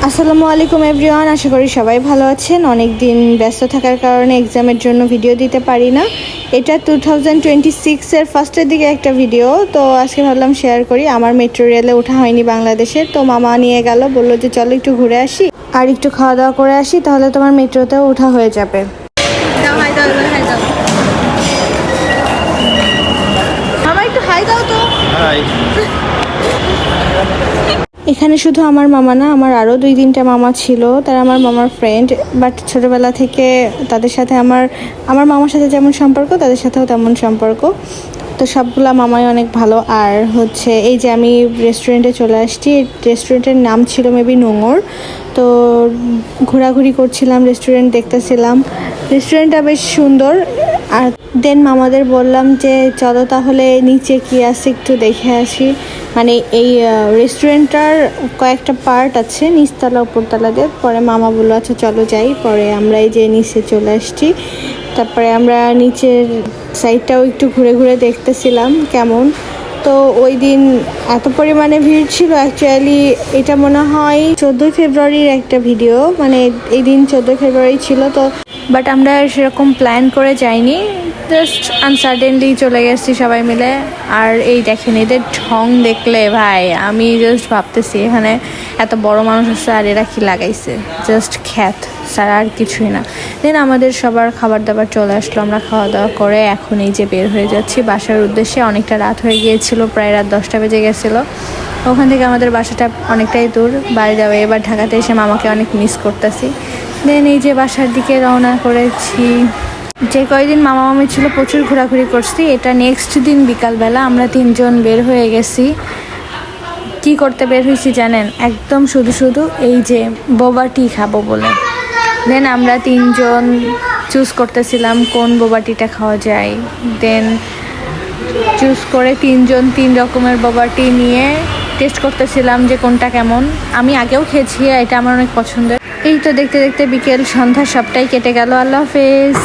আসসালামু আলাইকুম এভরিওয়ান, আশা করি সবাই ভালো আছেন। অনেক দিন ব্যস্ত থাকার কারণে এক্সামের জন্য ভিডিও দিতে পারি না। এটা 2026-এর ফার্স্টের দিকে একটা ভিডিও, তো আজকে ভাবলাম শেয়ার করি। আমার মেট্রো রেলে ওঠা হয়নি বাংলাদেশে, তো মামা নিয়ে গেল, বললো যে চলো একটু ঘুরে আসি আর একটু খাওয়া দাওয়া করে আসি, তাহলে তোমার মেট্রোতেও ওঠা হয়ে যাবে। মামা একটু হাই দাও তো। হাই। এখানে শুধু আমার মামা না, আমার আরও 2-3টা মামা ছিল, তারা আমার মামার ফ্রেন্ড। বাট ছোটোবেলা থেকে তাদের সাথে আমার মামার সাথে যেমন সম্পর্ক, তাদের সাথেও তেমন সম্পর্ক। তো সবগুলা মামাই অনেক ভালো। আর হচ্ছে এই যে আমি রেস্টুরেন্টে চলে আসছি, রেস্টুরেন্টের নাম ছিল মেবি নোঙর। তো ঘোরাঘুরি করছিলাম, রেস্টুরেন্ট দেখতেছিলাম। রেস্টুরেন্টটা বেশ সুন্দর। আর দেন মামাদের বললাম যে চলো তাহলে নিচে কি আছে একটু দেখে আসি। মানে এই রেস্টুরেন্টটার কয়েকটা পার্ট আছে, নিচতলা উপরতলা দিয়ে। পরে মামা বললো আচ্ছা চলো যাই। পরে আমরা এই যে নিচে চলে আসছি। তারপরে আমরা নিচের সাইডটাও একটু ঘুরে ঘুরে দেখতেছিলাম কেমন। তো ওই দিন এত পরিমাণে ভিড় ছিল, অ্যাকচুয়ালি এটা মনে হয় 14ই ফেব্রুয়ারির একটা ভিডিও, মানে এই দিন 14ই ফেব্রুয়ারি ছিল। তো বাট আমরা সেরকম প্ল্যান করে যাইনি, জাস্ট আনসার্টেনলি চলে গেছি সবাই মিলে। আর এই দেখেন এদের ঢং দেখলে ভাই আমি জাস্ট ভাবতেছি এখানে এত বড় মানুষ আছে আর এরা কি লাগাইছে, জাস্ট খ্যাত ছাড়া আর কিছুই না। দেন আমাদের সবার খাবার দাবার চলে আসলো, আমরা খাওয়া দাওয়া করে এখন এই যে বের হয়ে যাচ্ছি বাসার উদ্দেশ্যে। অনেকটা রাত হয়ে গিয়েছিল, প্রায় রাত 10টা বেজে গেছিলো। ওখান থেকে আমাদের বাসাটা অনেকটাই দূর, বাড়ি যাবে। এবার ঢাকাতে এসে মামাকে অনেক মিস করতেছি। দেন এই যে বাসার দিকে রওনা করেছি। যে কয়দিন মামা মামি ছিল প্রচুর ঘোরাঘুরি করছি। এটা নেক্সট দিন বিকালবেলা আমরা 3জন বের হয়ে গেছি। কি করতে বের হয়েছি জানেন? একদম শুধু এই যে বোবা টি খাবো বলে। দেন আমরা 3জন চুজ করতেছিলাম কোন বোবা টিটা খাওয়া যায়। দেন চুজ করে 3জন 3 রকমের বোবা টি নিয়ে টেস্ট করতেছিলাম যে কোনটা কেমন। আমি আগেও খেয়েছি, এটা আমার অনেক পছন্দের। এই তো দেখতে দেখতে বিকেল সন্ধ্যা সবটাই কেটে গেল। আল্লাহ হাফেজ।